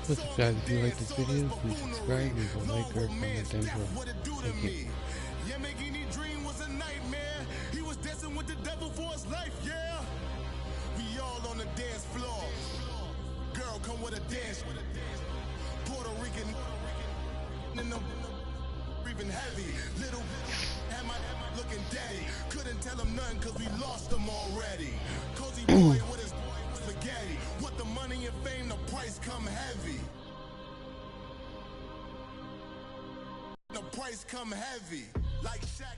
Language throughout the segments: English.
What's up, guys? If you like this video, please subscribe, leave a like or a comment down below. Thank you. Yeah, making his dream was a nightmare. He was dancing with the devil for his life, yeah. We all on the dance floor. Girl, come with a dance. Puerto Rican in the breathing heavy. Little had my looking daddy. Couldn't tell him nothing cause we lost him already. Cozy boy with his spaghetti. With the money and fame, the price come heavy. The price come heavy. Like Shaq.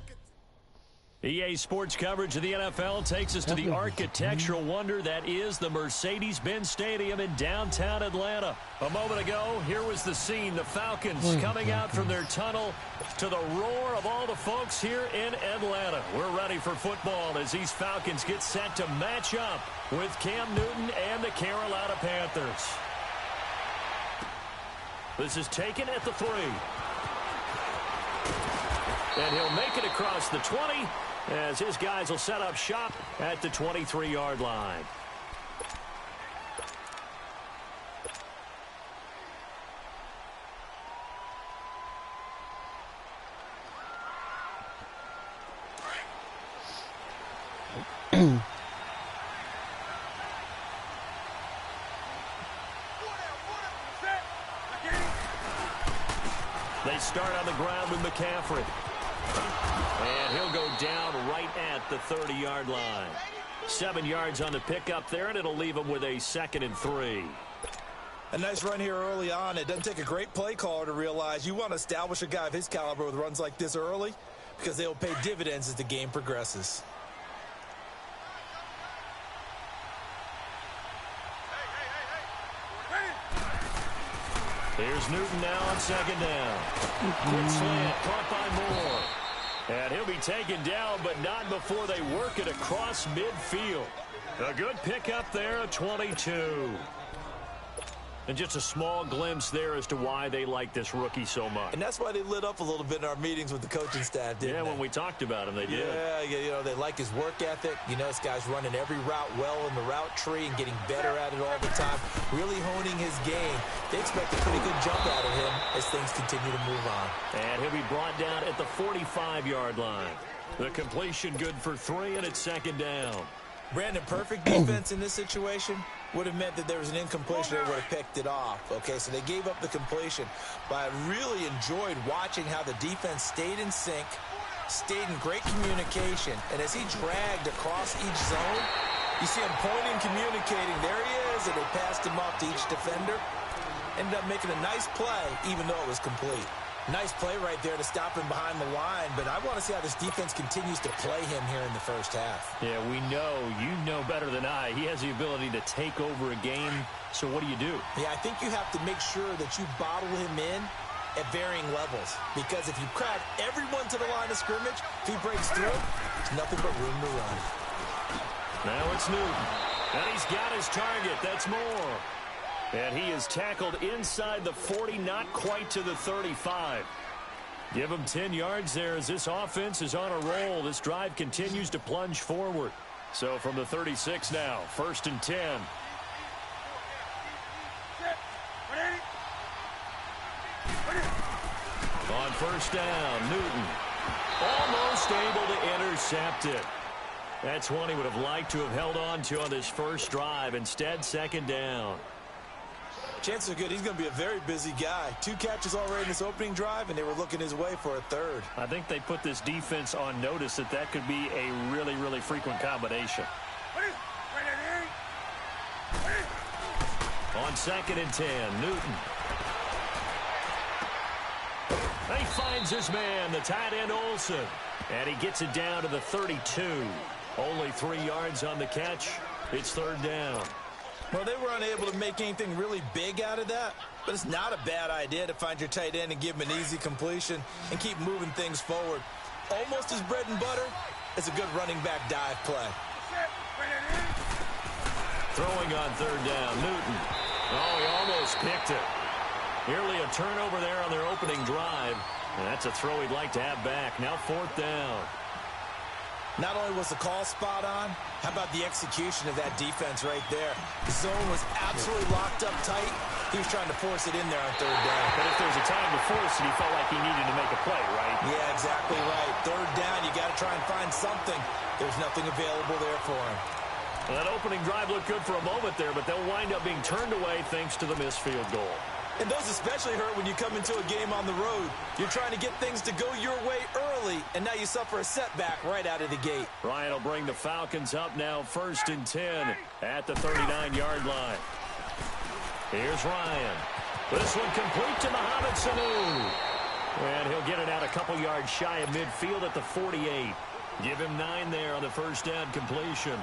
EA Sports coverage of the NFL takes us to the architectural wonder that is the Mercedes-Benz Stadium in downtown Atlanta. A moment ago, here was the scene. The Falcons coming out from their tunnel to the roar of all the folks here in Atlanta. We're ready for football as these Falcons get set to match up with Cam Newton and the Carolina Panthers. This is taken at the 3. And he'll make it across the 20 as his guys will set up shop at the 23-yard line. They start on the ground with McCaffrey. And he'll go down right at the 30-yard line. 7 yards on the pickup there, and it'll leave him with a 2nd and 3. A nice run here early on. It doesn't take a great play caller to realize you want to establish a guy of his caliber with runs like this early because they'll pay dividends as the game progresses. Here's Newton now on 2nd down. Quick slant caught by Moore. And he'll be taken down, but not before they work it across midfield. A good pickup there at 22. And just a small glimpse there as to why they like this rookie so much. And that's why they lit up a little bit in our meetings with the coaching staff, didn't they? Yeah, when we talked about him, they did. Yeah, you know, they like his work ethic. You know, this guy's running every route well in the route tree and getting better at it all the time, really honing his game. They expect a pretty good jump out of him as things continue to move on. And he'll be brought down at the 45-yard line. The completion good for 3, and it's 2nd down. Brandon, perfect defense in this situation would have meant that there was an incompletion. They would have picked it off. Okay, so they gave up the completion. But I really enjoyed watching how the defense stayed in sync, stayed in great communication. And as he dragged across each zone, you see him pointing, communicating. There he is, and they passed him off to each defender. Ended up making a nice play, even though it was complete. Nice play right there to stop him behind the line, but I want to see how this defense continues to play him here in the first half. Yeah, we know, you know better than I, he has the ability to take over a game, so what do you do? Yeah, I think you have to make sure that you bottle him in at varying levels, because if you crack everyone to the line of scrimmage, if he breaks through, there's nothing but room to run. Now it's Newton, and he's got his target, that's Moore. And he is tackled inside the 40, not quite to the 35. Give him 10 yards there as this offense is on a roll. This drive continues to plunge forward. So from the 36 now, 1st and 10. On 1st down, Newton almost able to intercept it. That's one he would have liked to have held on to on this first drive. Instead, 2nd down. Chances are good he's going to be a very busy guy. 2 catches already in this opening drive, and they were looking his way for a 3rd. I think they put this defense on notice that that could be a really, really frequent combination. On 2nd and 10, Newton. He finds his man, the tight end Olsen. And he gets it down to the 32. Only 3 yards on the catch. It's 3rd down. Well, they were unable to make anything really big out of that, but it's not a bad idea to find your tight end and give him an easy completion and keep moving things forward. Almost as bread and butter as a good running back dive play. Throwing on 3rd down, Newton. Oh, he almost picked it. Nearly a turnover there on their opening drive. And that's a throw he'd like to have back. Now 4th down. Not only was the call spot on, how about the execution of that defense right there? The zone was absolutely locked up tight. He was trying to force it in there on third down. But if there's a time to force it, he felt like he needed to make a play, right? Yeah, exactly right. Third down, you got to try and find something. There's nothing available there for him. Well, that opening drive looked good for a moment there, but they'll wind up being turned away thanks to the missed field goal. And those especially hurt when you come into a game on the road. You're trying to get things to go your way early, and now you suffer a setback right out of the gate. Ryan will bring the Falcons up now 1st and 10 at the 39-yard line. Here's Ryan. This one complete to Mohamed Sanu. And he'll get it out a couple yards shy of midfield at the 48. Give him 9 there on the first down completion.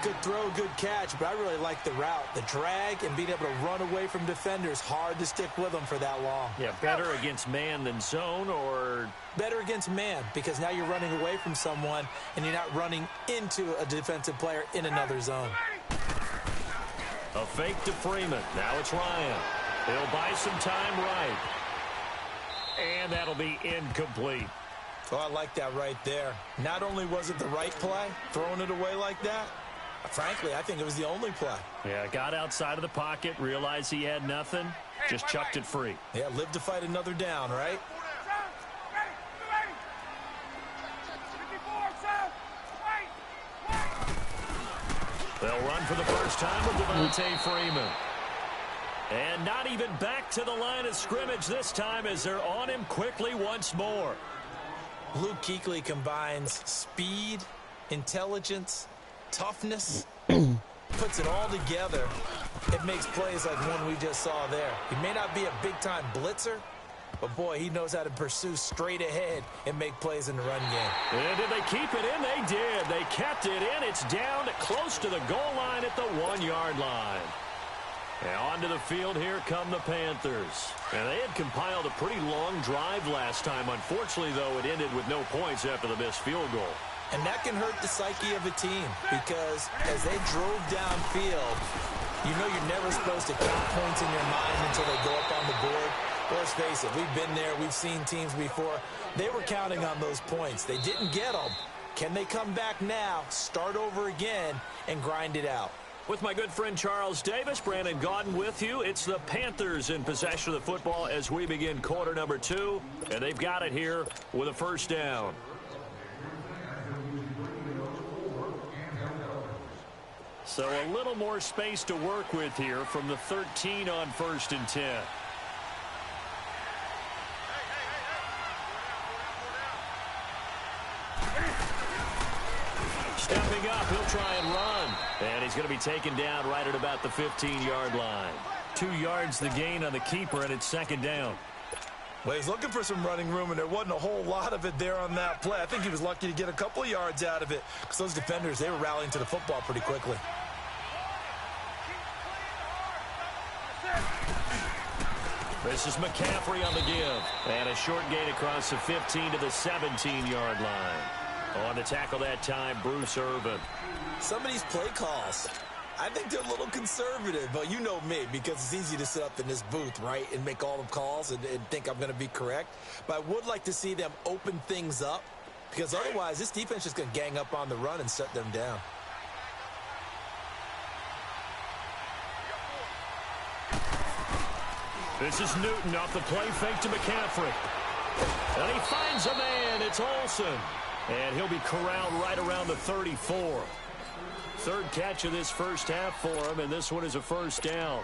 Good throw, good catch, but I really like the route. The drag and being able to run away from defenders, hard to stick with them for that long. Yeah, better against man than zone, or? Better against man, because now you're running away from someone and you're not running into a defensive player in another zone. A fake to Freeman. Now it's Ryan. He'll buy some time right. And that'll be incomplete. Oh, I like that right there. Not only was it the right play, throwing it away like that, frankly, I think it was the only play. Yeah, got outside of the pocket, realized he had nothing, just chucked it free. Yeah, live to fight another down, right? They'll run for the first time with Devontae Freeman. And not even back to the line of scrimmage this time as they're on him quickly once more. Luke Kuechly combines speed, intelligence, toughness, puts it all together. It makes plays like one we just saw there. He may not be a big-time blitzer, but, boy, he knows how to pursue straight ahead and make plays in the run game. And did they keep it in? They did. They kept it in. It's down close to the goal line at the 1-yard line. And onto the field, here come the Panthers. And they had compiled a pretty long drive last time. Unfortunately, though, it ended with no points after the missed field goal. And that can hurt the psyche of a team because as they drove downfield, you know you're never supposed to count points in your mind until they go up on the board. Well, let's face it, we've been there. We've seen teams before. They were counting on those points. They didn't get them. Can they come back now, start over again, and grind it out? With my good friend Charles Davis, Brandon Gaudin with you. It's the Panthers in possession of the football as we begin quarter number 2. And they've got it here with a first down. So a little more space to work with here from the 13 on 1st and 10. Stepping up, he'll try and run. And he's going to be taken down right at about the 15-yard line. 2 yards the gain on the keeper, and it's 2nd down. Well, he's looking for some running room, and there wasn't a whole lot of it there on that play. I think he was lucky to get a couple of yards out of it because those defenders, they were rallying to the football pretty quickly. This is McCaffrey on the give. And a short gain across the 15 to the 17-yard line. On the tackle that time, Bruce Irvin. Some of these play calls, I think they're a little conservative, but you know me, because it's easy to sit up in this booth, right, and make all the calls and think I'm going to be correct. But I would like to see them open things up, because otherwise this defense is going to gang up on the run and shut them down. This is Newton off the play fake to McCaffrey. And he finds a man. It's Olsen. And he'll be corralled right around the 34. Third catch of this first half for him, and this one is a first down.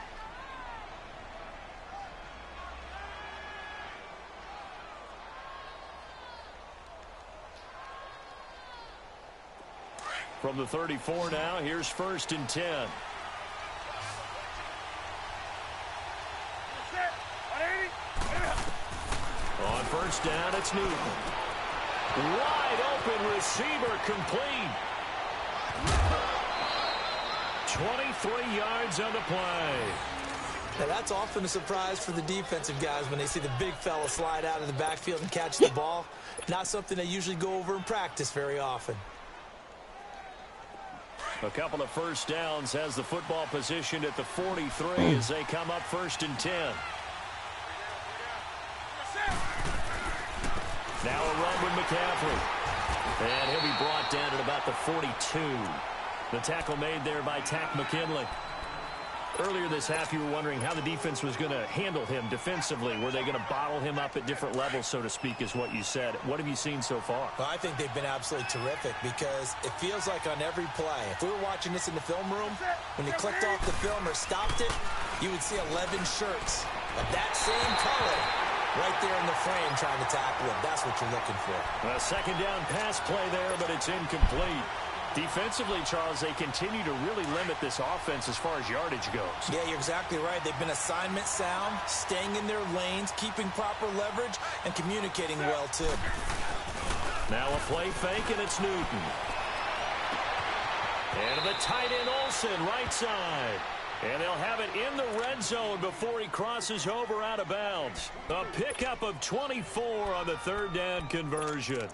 From the 34 now, here's 1st and 10. On first down, it's Newton. Wide open receiver complete. 23 yards on the play. Now that's often a surprise for the defensive guys when they see the big fella slide out of the backfield and catch the ball. Not something they usually go over in practice very often. A couple of first downs has the football positioned at the 43 as they come up 1st and 10. Now a run with McCaffrey. And he'll be brought down at about the 42. The tackle made there by Takk McKinley. Earlier this half, you were wondering how the defense was going to handle him defensively. Were they going to bottle him up at different levels, so to speak, is what you said. What have you seen so far? Well, I think they've been absolutely terrific because it feels like on every play, if we were watching this in the film room, when you clicked off the film or stopped it, you would see 11 shirts of that same color right there in the frame trying to tackle him. That's what you're looking for. A second down pass play there, but it's incomplete. Defensively, Charles, they continue to really limit this offense as far as yardage goes. Yeah, you're exactly right. They've been assignment sound, staying in their lanes, keeping proper leverage, and communicating well, too. Now a play fake, and it's Newton. And the tight end Olsen, right side. And they'll have it in the red zone before he crosses over out of bounds. A pickup of 24 on the third down conversion.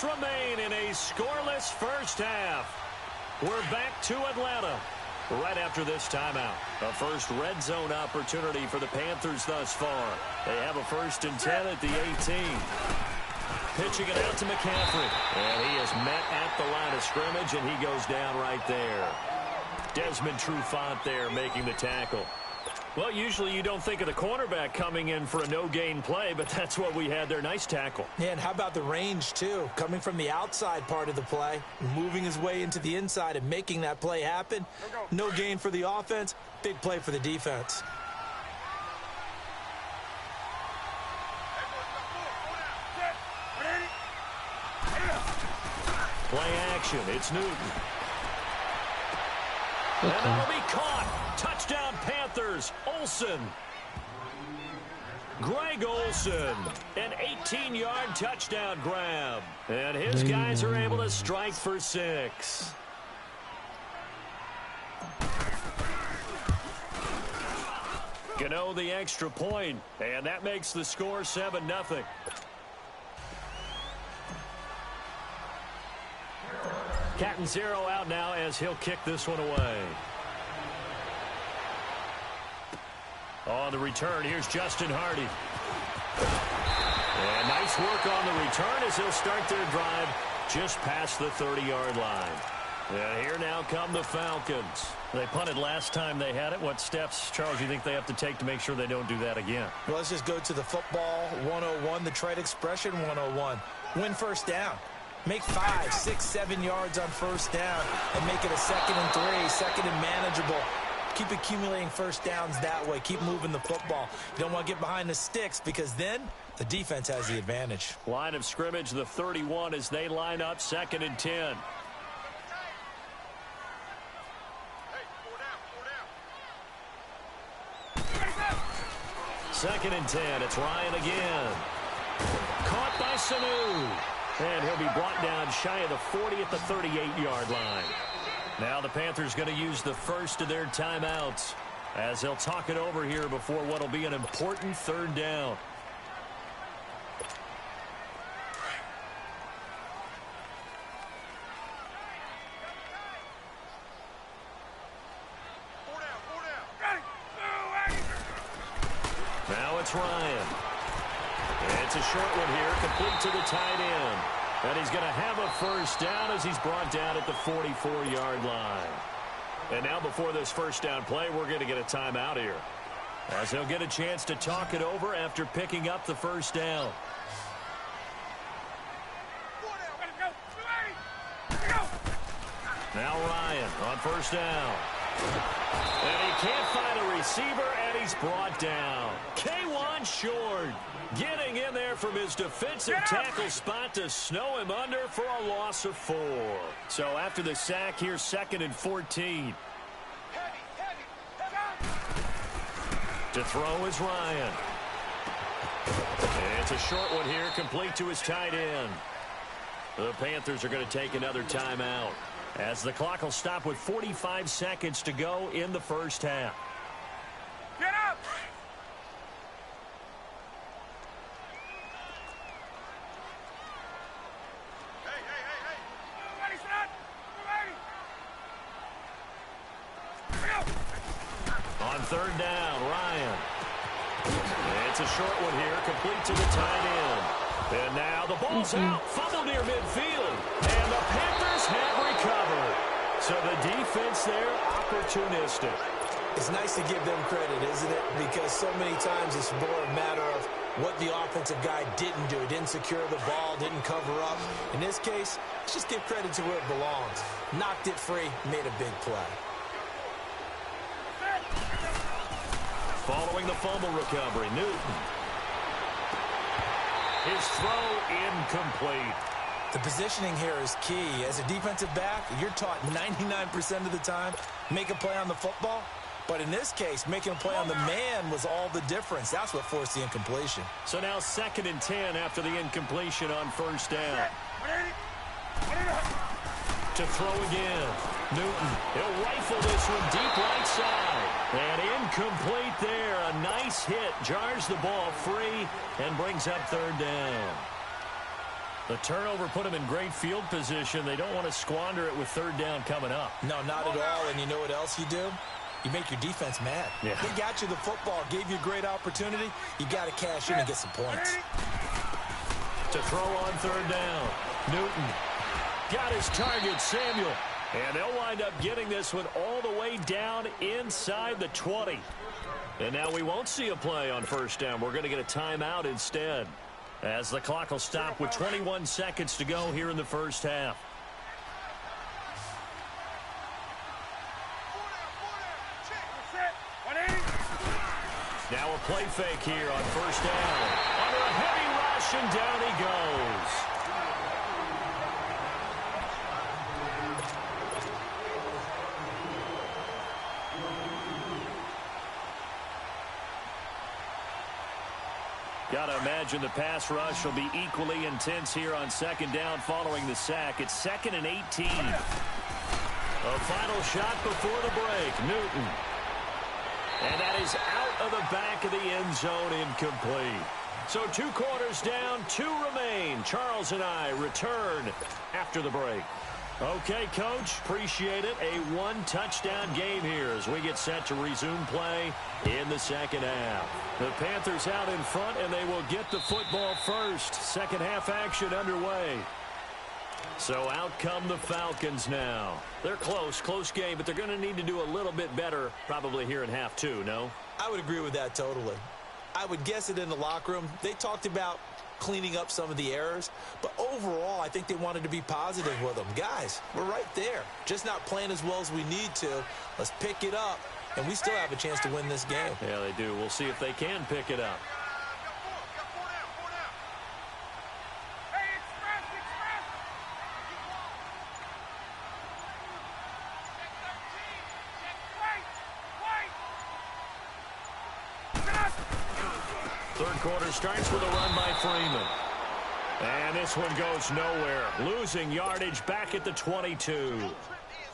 Remain in a scoreless first half. We're back to Atlanta right after this timeout. A first red zone opportunity for the Panthers thus far. They have a 1st and 10 at the 18. Pitching it out to McCaffrey. And he is met at the line of scrimmage, and he goes down right there. Desmond Trufant there making the tackle. Well, usually you don't think of the cornerback coming in for a no-gain play, but that's what we had there. Nice tackle. Yeah, and how about the range, too? Coming from the outside part of the play, moving his way into the inside and making that play happen. No gain for the offense, big play for the defense. Play action. It's Newton. And that'll be caught. Touchdown Panthers. Olsen. Greg Olsen. An 18-yard touchdown grab. And his guys are able to strike for 6. Gano the extra point, and that makes the score 7-0. Catanzaro out now as he'll kick this one away. On the return, here's Justin Hardy. And nice work on the return as he'll start their drive just past the 30-yard line. And here now come the Falcons. They punted last time they had it. What steps, Charles, you think they have to take to make sure they don't do that again? Well, let's just go to the football 101, the trade expression 101. Win first down. Make 5, 6, 7 yards on first down and make it a 2nd and 3, 2nd and manageable. Keep accumulating first downs that way. Keep moving the football. You don't want to get behind the sticks because then the defense has the advantage. Line of scrimmage, the 31 as they line up 2nd and 10. Second and 10. It's Ryan again. Caught by Sanu. And he'll be brought down shy of the 40 at the 38-yard line. Now the Panthers going to use the first of their timeouts as they'll talk it over here before what will be an important 3rd down. Now it's Ryan. It's a short one here, complete to the tight end. And he's going to have a first down as he's brought down at the 44-yard line. And now before this first down play, we're going to get a timeout here, as he'll get a chance to talk it over after picking up the first down. Now Ryan on first down. And he can't find a receiver, and he's brought down. K'Wan Short getting in there from his defensive tackle spot to snow him under for a loss of 4. So after the sack, here's 2nd and 14. To throw is Ryan. And it's a short one here, complete to his tight end. The Panthers are going to take another timeout, as the clock will stop with 45 seconds to go in the first half. Get up! Hey! Everybody stand! third down, Ryan. It's a short one here, complete to the tight end. And now the ball's out, fumble near midfield. And the Panthers have recovered. So the defense there, opportunistic. It's nice to give them credit, isn't it? Because so many times it's more a matter of what the offensive guy didn't do. Didn't secure the ball, didn't cover up. In this case, let's just give credit to where it belongs. Knocked it free, made a big play. Following the fumble recovery, Newton. His throw incomplete. The positioning here is key. As a defensive back, you're taught 99% of the time, make a play on the football. But in this case, making a play on the man was all the difference. That's what forced the incompletion. So now 2nd and 10 after the incompletion on first down. To throw again. Newton, he'll rifle this one deep right side. And incomplete there. A nice hit. Jars the ball free and brings up third down. The turnover put them in great field position. They don't want to squander it with third down coming up. No, not at all. And you know what else you do? You make your defense mad. Yeah. They got you the football, gave you a great opportunity. You got to cash in and get some points. To throw on third down. Newton got his target, Samuel. And they'll wind up getting this one all the way down inside the 20. And now we won't see a play on first down. We're going to get a timeout instead, as the clock will stop with 21 seconds to go here in the first half. Now a play fake here on first down. Under a heavy rush, and down he goes. Got to imagine the pass rush will be equally intense here on second down following the sack. It's 2nd and 18. A final shot before the break. Newton. And that is out of the back of the end zone, incomplete. So 2 quarters down, 2 remain. Charles and I return after the break. Okay, Coach, appreciate it. A 1-touchdown game here as we get set to resume play in the second half. The Panthers out in front, and they will get the football first. Second half action underway. So out come the Falcons now. They're close game, but they're going to need to do a little bit better probably here in half 2, no? I would agree with that totally. I would guess it in the locker room. They talked about cleaning up some of the errors, but overall I think they wanted to be positive with them. Guys, we're right there, just not playing as well as we need to. Let's pick it up, and we still have a chance to win this game. Yeah, they do. We'll see if they can pick it up. Third quarter starts with a run by Freeman. And this one goes nowhere. Losing yardage back at the 22.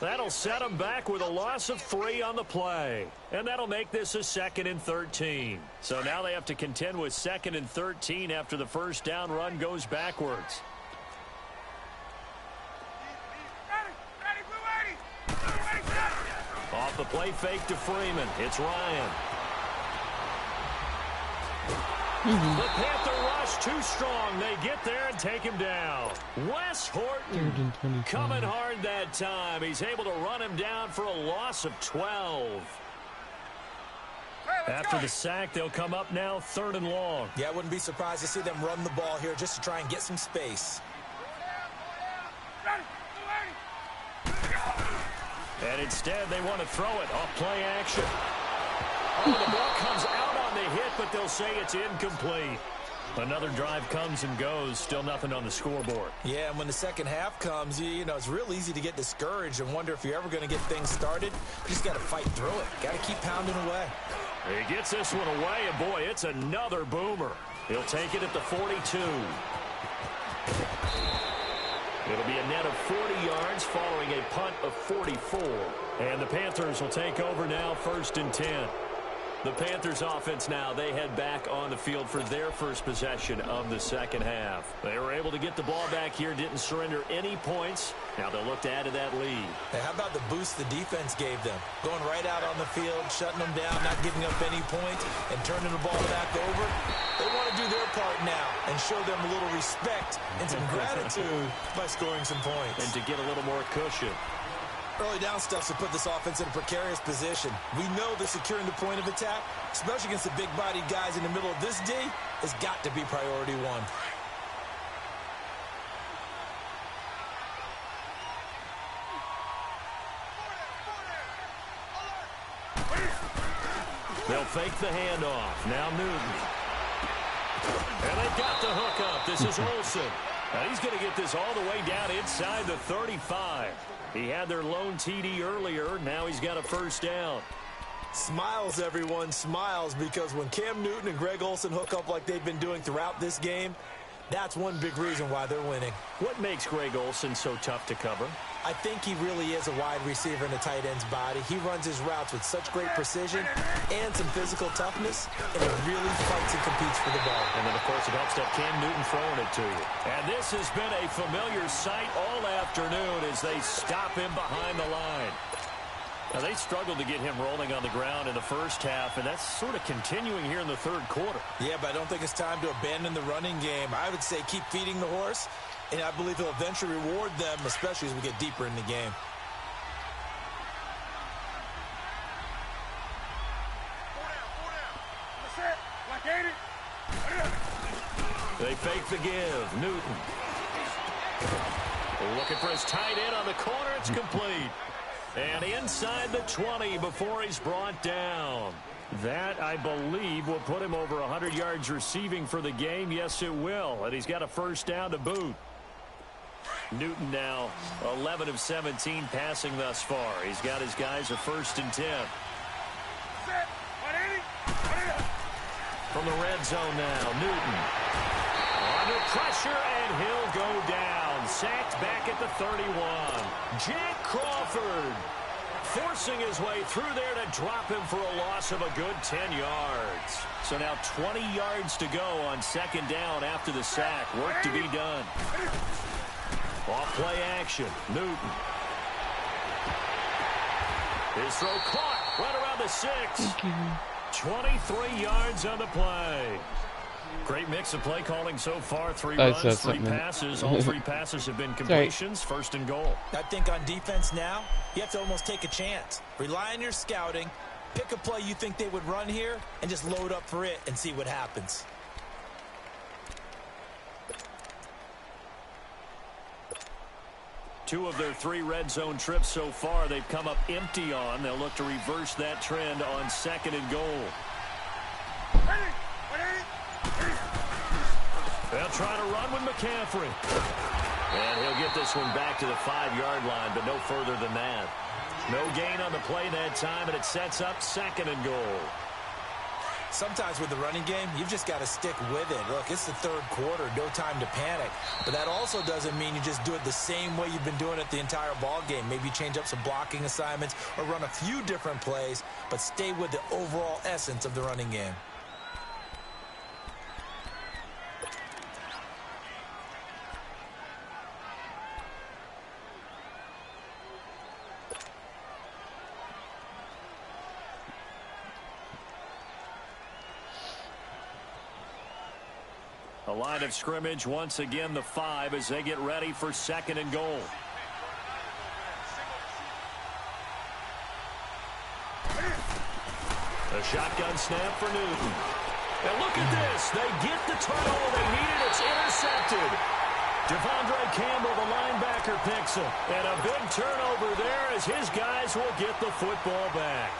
That'll set them back with a loss of 3 on the play. And that'll make this a 2nd and 13. So now they have to contend with 2nd and 13 after the first down run goes backwards. Off the play fake to Freeman. It's Ryan. The Panther rush too strong. They get there and take him down. Wes Horton coming hard that time. He's able to run him down for a loss of 12. After the sack, they'll come up now 3rd and long. Yeah, I wouldn't be surprised to see them run the ball here just to try and get some space. And instead, they want to throw it off play action. Oh, the ball comes out on the hit, but they'll say it's incomplete. Another drive comes and goes. Still nothing on the scoreboard. Yeah, and when the second half comes, you know, it's real easy to get discouraged and wonder if you're ever going to get things started. You just got to fight through it. Got to keep pounding away. He gets this one away, and boy, it's another boomer. He'll take it at the 42. It'll be a net of 40 yards following a punt of 44. And the Panthers will take over now 1st and 10. The Panthers offense now, they head back on the field for their first possession of the second half. They were able to get the ball back here, didn't surrender any points. Now they'll look to add to that lead. Hey, how about the boost the defense gave them? Going right out on the field, shutting them down, not giving up any points, and turning the ball back over. They want to do their part now and show them a little respect and some gratitude by scoring some points. And to get a little more cushion. Early down stuff to put this offense in a precarious position. We know that securing the point of attack, especially against the big-bodied guys in the middle of this D, has got to be priority one. They'll fake the handoff. Now Newton. And they've got the hook up. This is Olsen. Now he's going to get this all the way down inside the 35. He had their lone TD earlier. Now he's got a first down. Smiles, everyone, smiles, because when Cam Newton and Greg Olsen hook up like they've been doing throughout this game, that's one big reason why they're winning. What makes Greg Olsen so tough to cover? I think he really is a wide receiver in a tight end's body. He runs his routes with such great precision and some physical toughness, and he really fights and competes for the ball. And then, of course, it helps to have Cam Newton throwing it to you. And this has been a familiar sight all afternoon as they stop him behind the line. Now, they struggled to get him rolling on the ground in the first half, and that's sort of continuing here in the third quarter. Yeah, but I don't think it's time to abandon the running game. I would say keep feeding the horse, and I believe he'll eventually reward them, especially as we get deeper in the game. They fake the give. Newton. Looking for his tight end on the corner. It's complete. And inside the 20 before he's brought down. That, I believe, will put him over 100 yards receiving for the game. Yes, it will. And he's got a first down to boot. Newton now 11 of 17 passing thus far. He's got his guys a 1st and 10. From the red zone now, Newton. Under pressure, and he'll go down. Sacked back at the 31. Jack Crawford forcing his way through there to drop him for a loss of a good 10 yards. So now 20 yards to go on 2nd down after the sack. Work to be done. Off play action. Newton. His throw caught right around the 6. 23 yards on the play. Great mix of play calling so far. 3 runs, 3 passes. All 3 passes have been completions. 1st and goal. I think on defense now, you have to almost take a chance. Rely on your scouting. Pick a play you think they would run here and just load up for it and see what happens. Two of their 3 red zone trips so far they've come up empty on. They'll look to reverse that trend on 2nd and goal. They'll try to run with McCaffrey. And he'll get this one back to the 5-yard line, but no further than that. No gain on the play that time, and it sets up 2nd and goal. Sometimes with the running game, you've just got to stick with it. Look, it's the 3rd quarter, no time to panic. But that also doesn't mean you just do it the same way you've been doing it the entire ball game. Maybe change up some blocking assignments or run a few different plays, but stay with the overall essence of the running game. A line of scrimmage, once again the 5 as they get ready for 2nd and goal. A shotgun snap for Newton. And look at this. They get the turnover they needed. It's intercepted. Devondre Campbell, the linebacker, picks him. And a big turnover there as his guys will get the football back.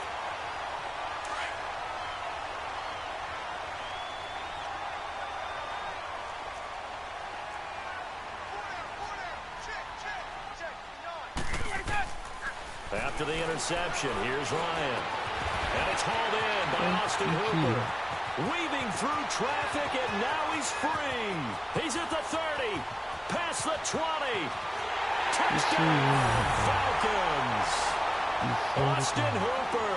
After the interception, here's Ryan. And it's hauled in by Austin Hooper. Weaving through traffic, and now he's free. He's at the 30. Past the 20. Touchdown, Falcons. Austin Hooper,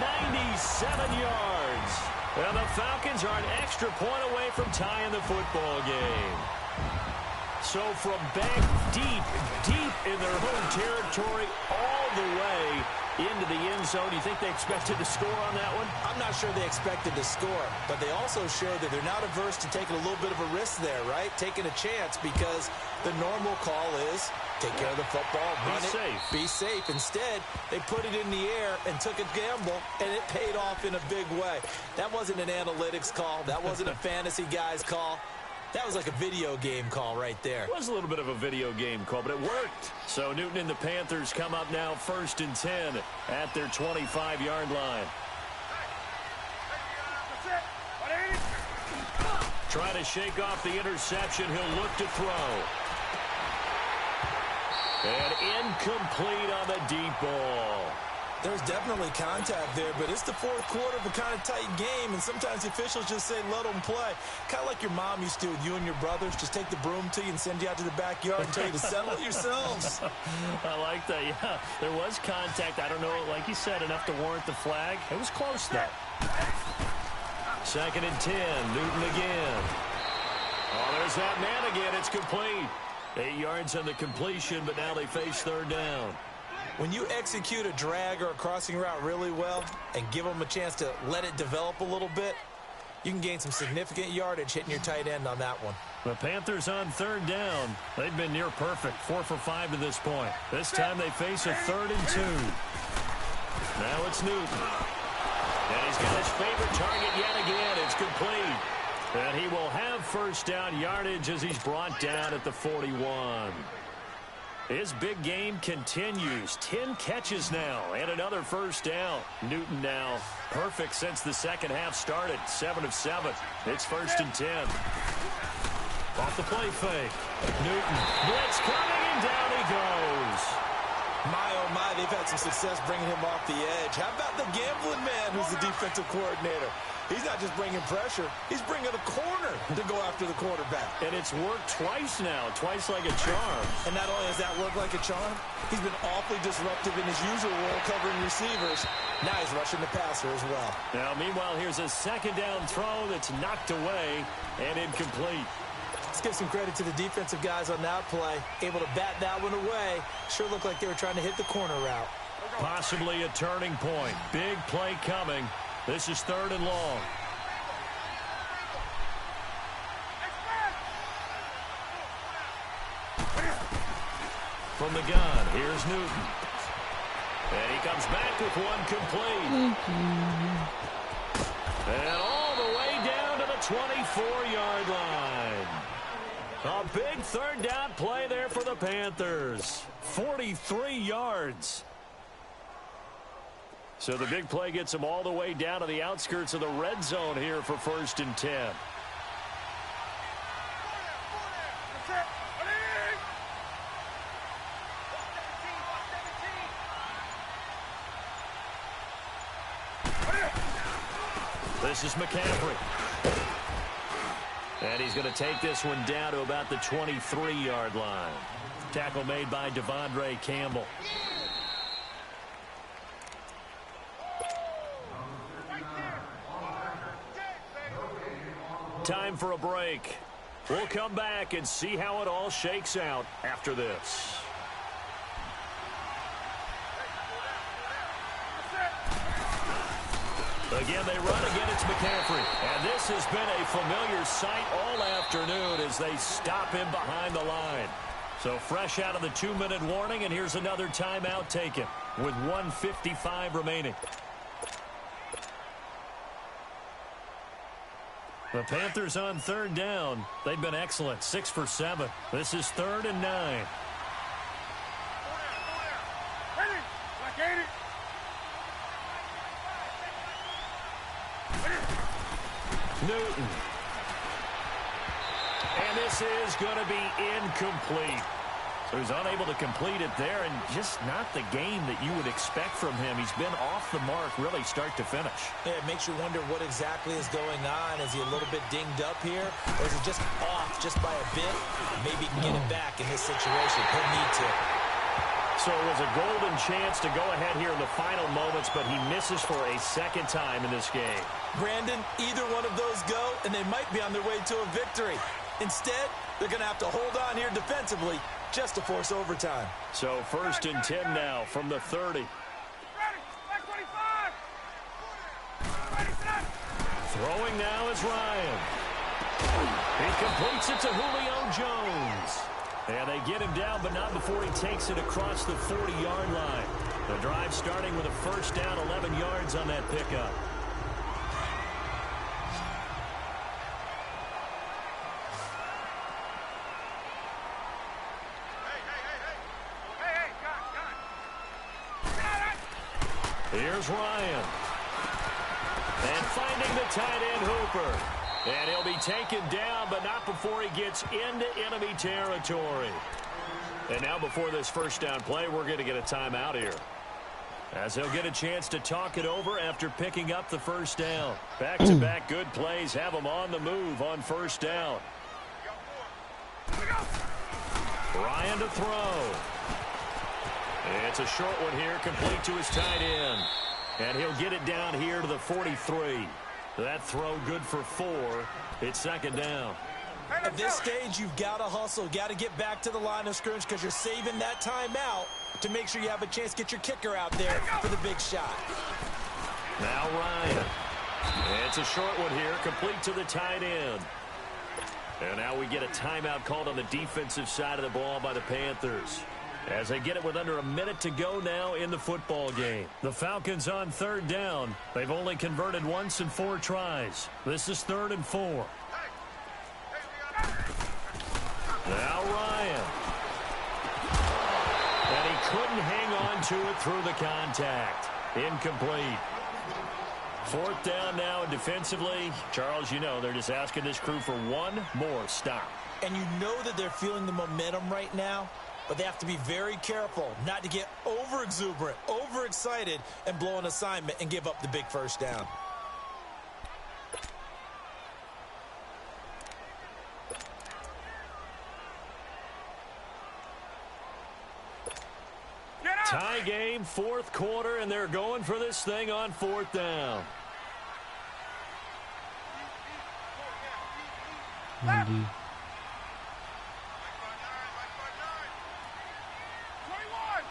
97 yards. And the Falcons are an extra point away from tying the football game. So from back deep in their home territory all the way into the end zone, do you think they expected to score on that one? I'm not sure they expected to score, but they also showed that they're not averse to taking a little bit of a risk there, right? Taking a chance, because the normal call is take care of the football, run it, be safe. Instead, they put it in the air and took a gamble, and it paid off in a big way. That wasn't an analytics call. That wasn't a fantasy guy's call. That was like a video game call right there. It was a little bit of a video game call, but it worked. So Newton and the Panthers come up now 1st and 10 at their 25-yard line. Trying to shake off the interception. He'll look to throw. And incomplete on the deep ball. There's definitely contact there, but it's the fourth quarter of a kind of tight game, and sometimes the officials just say let them play. Kind of like your mom used to with you and your brothers. Just take the broom to you and send you out to the backyard and tell you to settle it yourselves. I like that, yeah. There was contact. I don't know, like you said, enough to warrant the flag. It was close, though. 2nd and 10, Newton again. Oh, there's that man again. It's complete. 8 yards on the completion, but now they face 3rd down. When you execute a drag or a crossing route really well and give them a chance to let it develop a little bit, you can gain some significant yardage hitting your tight end on that one. The Panthers on 3rd down. They've been near perfect, 4 for 5 to this point. This time they face a 3rd and 2. Now it's Newton. And he's got his favorite target yet again. It's complete. And he will have 1st down yardage as he's brought down at the 41. His big game continues. 10 catches now and another 1st down. Newton now perfect since the second half started. 7 of 7. It's 1st and 10. Off the play fake. Newton. Blitz coming and down he goes. My, oh my, they've had some success bringing him off the edge. How about the gambling man who's the defensive coordinator? He's not just bringing pressure. He's bringing a corner to go after the quarterback. And it's worked twice now, twice like a charm. And not only has that worked like a charm, he's been awfully disruptive in his usual role covering receivers. Now he's rushing the passer as well. Now, meanwhile, here's a 2nd down throw that's knocked away and incomplete. Let's give some credit to the defensive guys on that play. Able to bat that one away. Sure looked like they were trying to hit the corner route. Possibly a turning point. Big play coming. This is 3rd and long. From the gun, here's Newton. And he comes back with one complete. And all the way down to the 24-yard line. A big 3rd down play there for the Panthers. 43 yards. So the big play gets them all the way down to the outskirts of the red zone here for 1st and 10. This is McCaffrey. And he's going to take this one down to about the 23-yard line. Tackle made by Devondre Campbell. Time for a break. We'll come back and see how it all shakes out after this. Again, they run. Again, it's McCaffrey. And this has been a familiar sight all afternoon as they stop him behind the line. So fresh out of the 2-minute warning, and here's another timeout taken with 1:55 remaining. The Panthers on 3rd down. They've been excellent. 6 for 7. This is 3rd and 9. Newton. And this is going to be incomplete. So he's unable to complete it there, and just not the game that you would expect from him. He's been off the mark really start to finish. Yeah, it makes you wonder what exactly is going on. Is he a little bit dinged up here, or is he just off just by a bit? Maybe he can get it back in this situation. He'll need to. So it was a golden chance to go ahead here in the final moments, but he misses for a second time in this game. Brandon, either one of those go, and they might be on their way to a victory. Instead, they're going to have to hold on here defensively just to force overtime. So 1st and 10 now from the 30. Ready, back 25. Ready, set. Throwing now is Ryan. He completes it to Julio Jones. And they get him down, but not before he takes it across the 40-yard line. The drive starting with a first down, 11 yards on that pickup. Hey, got it. Here's Ryan. And finding the tight end Hooper. And he'll be taken down, but not before he gets into enemy territory. And now before this first down play, we're going to get a timeout here, as he'll get a chance to talk it over after picking up the first down. Back-to-back good plays have him on the move on first down. Ryan to throw. It's a short one here, complete to his tight end. And he'll get it down here to the 43. That throw good for 4. It's second down. At this stage, you've got to hustle. Got to get back to the line of scrimmage because you're saving that timeout to make sure you have a chance to get your kicker out there for the big shot. Now Ryan. It's a short one here, complete to the tight end. And now we get a timeout called on the defensive side of the ball by the Panthers, as they get it with under a minute to go now in the football game. The Falcons on third down. They've only converted once in 4 tries. This is 3rd and 4. Now Ryan. And he couldn't hang on to it through the contact. Incomplete. 4th down now, and defensively, Charles, you know, they're just asking this crew for one more stop. And you know that they're feeling the momentum right now, but they have to be very careful not to get over-exuberant, over-excited, and blow an assignment and give up the big first down. Tie game, 4th quarter, and they're going for this thing on 4th down. Andy. 21.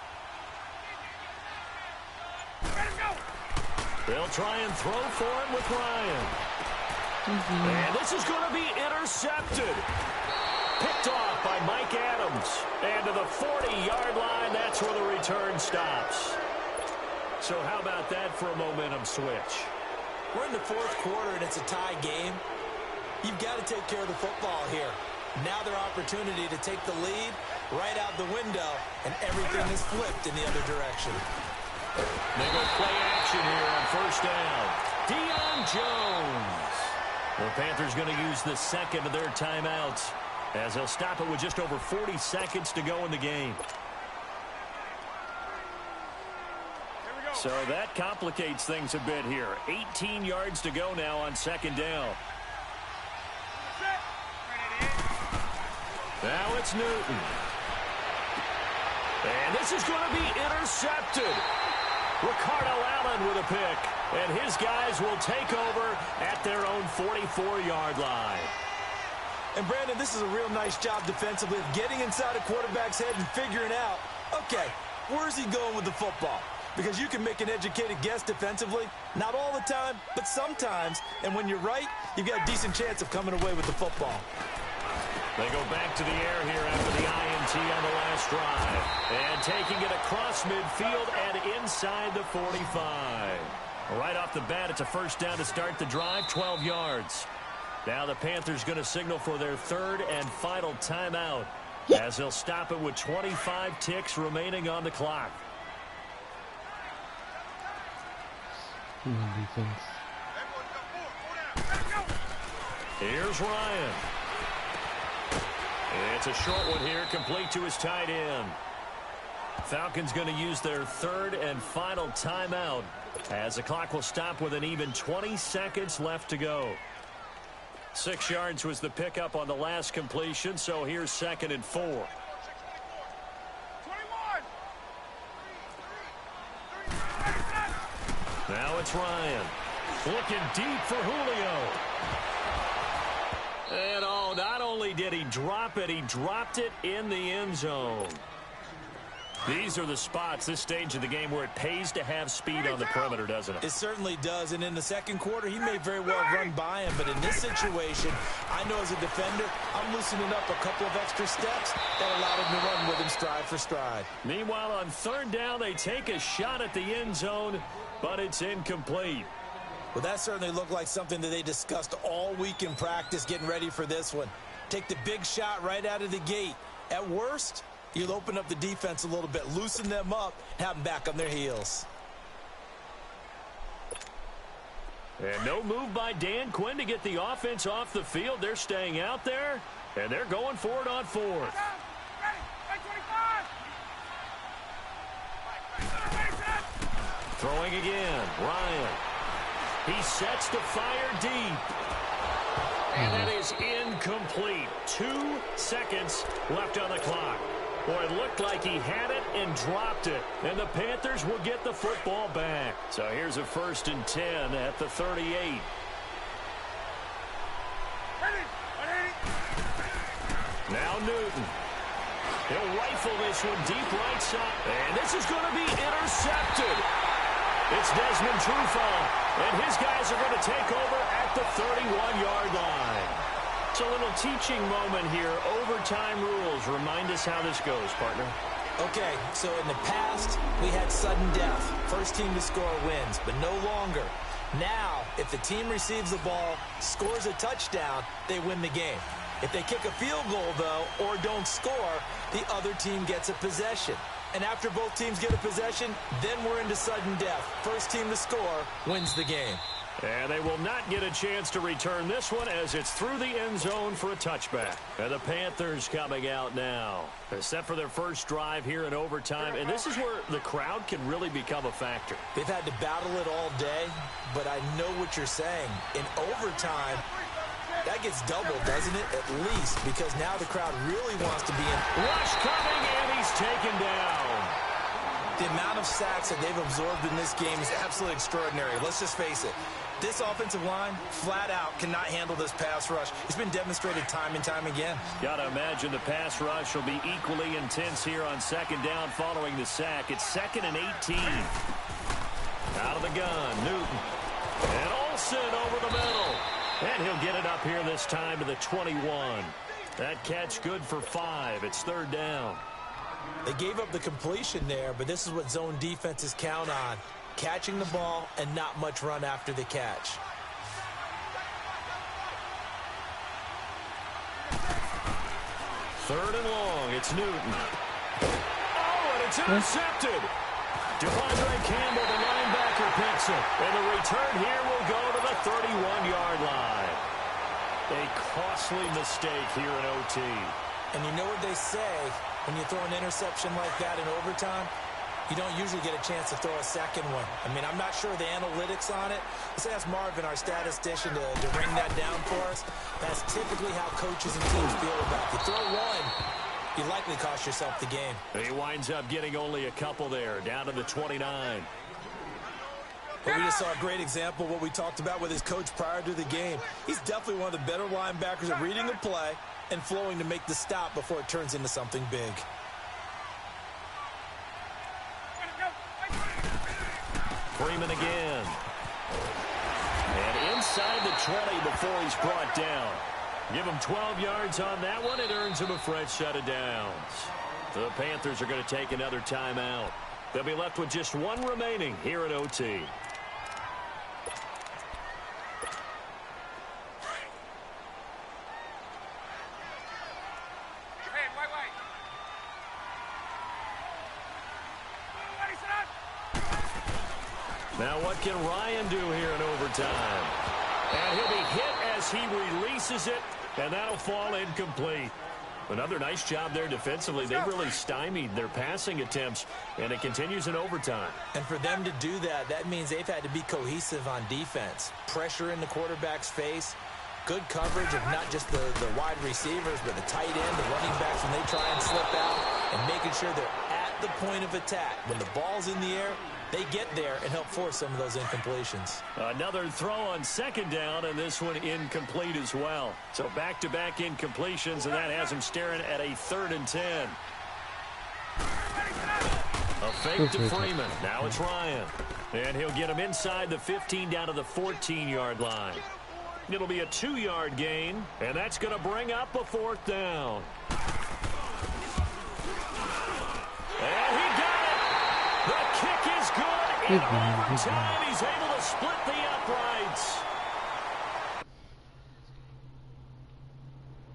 Ready to go. They'll try and throw for him with Ryan. And this is going to be intercepted. Picked off by Mike Adams. And to the 40-yard line, that's where the return stops. So how about that for a momentum switch? We're in the 4th quarter, and it's a tie game. You've got to take care of the football here. Now their opportunity to take the lead right out the window, and everything is flipped in the other direction. They go play action here on first down. Deion Jones. The Panthers going to use the second of their timeouts, as they'll stop it with just over 40 seconds to go in the game. So that complicates things a bit here. 18 yards to go now on second down. Now it's Newton. And this is going to be intercepted. Ricardo Allen with a pick. And his guys will take over at their own 44-yard line. And, Brandon, this is a real nice job defensively of getting inside a quarterback's head and figuring out, okay, where's he going with the football? Because you can make an educated guess defensively. Not all the time, but sometimes. And when you're right, you've got a decent chance of coming away with the football. They go back to the air here after the INT on the last drive. And taking it across midfield and inside the 45. Right off the bat, it's a first down to start the drive, 12 yards. Now the Panthers going to signal for their 3rd and final timeout, as they'll stop it with 25 ticks remaining on the clock. Defense. Here's Ryan. It's a short one here, complete to his tight end. Falcons going to use their 3rd and final timeout, as the clock will stop with an even 20 seconds left to go. 6 yards was the pickup on the last completion, so here's 2nd and 4. 21. it's Ryan. Looking deep for Julio. And not only did he drop it, he dropped it in the end zone. These are the spots, this stage of the game, where it pays to have speed on the perimeter, doesn't it? It certainly does, and in the second quarter, he may very well run by him, but in this situation, I know as a defender, I'm loosening up a couple of extra steps that allowed him to run with him stride for stride. Meanwhile, on third down, they take a shot at the end zone, but it's incomplete. Well, that certainly looked like something that they discussed all week in practice getting ready for this one. Take the big shot right out of the gate. At worst, you'll open up the defense a little bit, loosen them up, have them back on their heels. And no move by Dan Quinn to get the offense off the field. They're staying out there, and they're going for it on fourth. Ready. Right 25. Ready, set. Throwing again, Ryan. He sets to fire deep. And that is incomplete. 2 seconds left on the clock. Boy, it looked like he had it and dropped it. And the Panthers will get the football back. So here's a 1st and 10 at the 38. Ready. Now Newton. He'll rifle this one deep right side. And this is going to be intercepted. It's Desmond Trufant. And his guys are going to take over at the 31-yard line. It's a little teaching moment here. Overtime rules. Remind us how this goes, partner. Okay, so in the past, we had sudden death. First team to score wins, but no longer. Now, if the team receives the ball, scores a touchdown, they win the game. If they kick a field goal, though, or don't score, the other team gets a possession. And after both teams get a possession, then we're into sudden death. First team to score wins the game. And they will not get a chance to return this one as it's through the end zone for a touchback. And the Panthers coming out now. They're set for their first drive here in overtime. And this is where the crowd can really become a factor. They've had to battle it all day, but I know what you're saying. In overtime, that gets doubled, doesn't it? At least, because now the crowd really wants to be in. Rush coming, and he's taken down. The amount of sacks that they've absorbed in this game is absolutely extraordinary. Let's just face it. This offensive line, flat out, cannot handle this pass rush. It's been demonstrated time and time again. Got to imagine the pass rush will be equally intense here on second down following the sack. It's 2nd and 18. Out of the gun, Newton. And Olsen over the middle. And he'll get it up here this time to the 21. That catch good for 5. It's 3rd down. They gave up the completion there, but this is what zone defenses count on. Catching the ball and not much run after the catch. Third and long, it's Newton. Oh, and it's intercepted. Devondre Campbell, the linebacker, picks it. And the return here will go to the 31-yard line. A costly mistake here in OT. And you know what they say, when you throw an interception like that in overtime, you don't usually get a chance to throw a second one. I mean, I'm not sure of the analytics on it. Let's ask Marvin, our statistician, to bring that down for us. That's typically how coaches and teams feel about it. You throw one, you likely cost yourself the game. He winds up getting only a couple there, down to the 29. But we just saw a great example of what we talked about with his coach prior to the game. He's definitely one of the better linebackers at reading a play and flowing to make the stop before it turns into something big. Freeman again. And inside the 20 before he's brought down. Give him 12 yards on that one. It earns him a fresh set of downs. The Panthers are going to take another timeout. They'll be left with just one remaining here at OT. Now what can Ryan do here in overtime? And he'll be hit as he releases it, and that'll fall incomplete. Another nice job there defensively. They really stymied their passing attempts, and it continues in overtime. And for them to do that, that means they've had to be cohesive on defense. Pressure in the quarterback's face, good coverage of not just the wide receivers, but the tight end, the running backs when they try and slip out, and making sure they're at the point of attack. When the ball's in the air, they get there and help force some of those incompletions. Another throw on second down, and this one incomplete as well. So back-to-back incompletions, and that has him staring at a 3rd and 10. A fake to Freeman. Now it's Ryan. And he'll get him inside the 15 down to the 14-yard line. It'll be a 2-yard gain, and that's going to bring up a 4th down. And he got it. The kick is good. In overtime, he's able to split the